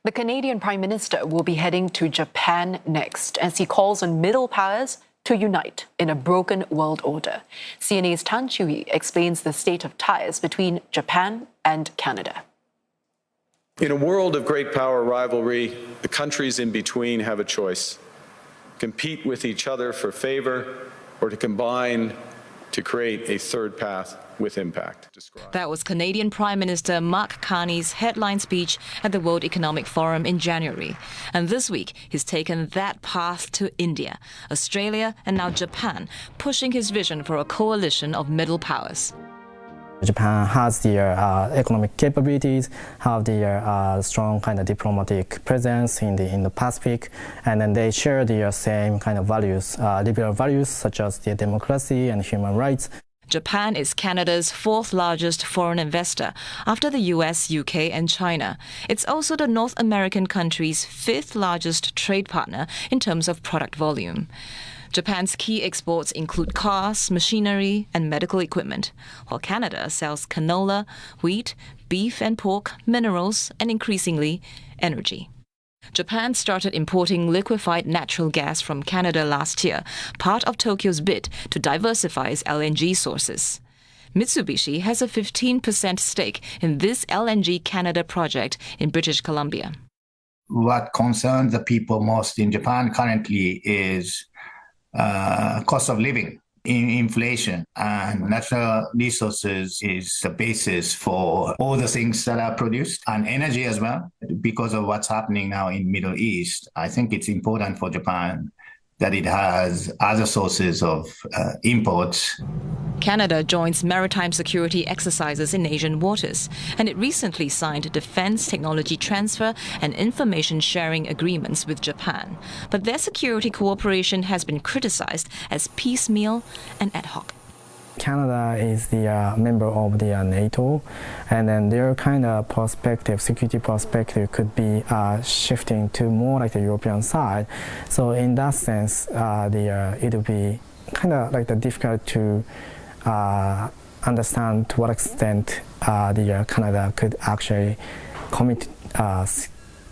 The Canadian Prime Minister will be heading to Japan next as he calls on middle powers to unite in a broken world order. CNA's Tan Chiu-hee explains the state of ties between Japan and Canada. In a world of great power rivalry, the countries in between have a choice: compete with each other for favor or to combine to create a third path with impact. That was Canadian Prime Minister Mark Carney's headline speech at the World Economic Forum in January. And this week, he's taken that path to India, Australia, and now Japan, pushing his vision for a coalition of middle powers. Japan has their economic capabilities, have their strong kind of diplomatic presence in the Pacific, and then they share their same kind of values, liberal values such as the democracy and human rights. Japan is Canada's fourth largest foreign investor after the US, UK and China. It's also the North American country's fifth largest trade partner in terms of product volume. Japan's key exports include cars, machinery and medical equipment, while Canada sells canola, wheat, beef and pork, minerals and increasingly energy. Japan started importing liquefied natural gas from Canada last year, part of Tokyo's bid to diversify its LNG sources. Mitsubishi has a 15% stake in this LNG Canada project in British Columbia. What concerns the people most in Japan currently is cost of living, inflation, and natural resources is the basis for all the things that are produced, and energy as well. Because of what's happening now in Middle East, I think it's important for Japan that it has other sources of imports. Canada joins maritime security exercises in Asian waters, and it recently signed defense technology transfer and information sharing agreements with Japan. But their security cooperation has been criticized as piecemeal and ad hoc. Canada is the member of the NATO, and then their kind of perspective, security perspective, could be shifting to more like the European side. So in that sense, it will be kind of like difficult to understand to what extent Canada could actually commit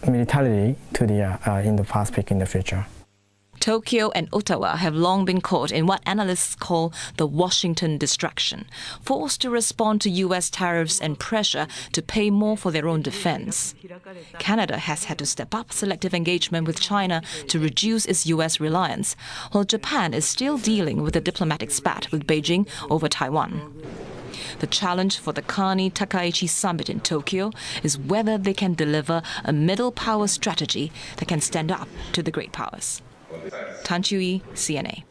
militarily to the Indo-Pacific in the future. Tokyo and Ottawa have long been caught in what analysts call the Washington distraction, forced to respond to US tariffs and pressure to pay more for their own defense. Canada has had to step up selective engagement with China to reduce its US reliance, while Japan is still dealing with a diplomatic spat with Beijing over Taiwan. The challenge for the Carney-Takaichi summit in Tokyo is whether they can deliver a middle power strategy that can stand up to the great powers. Tan Chiu-hee, CNA.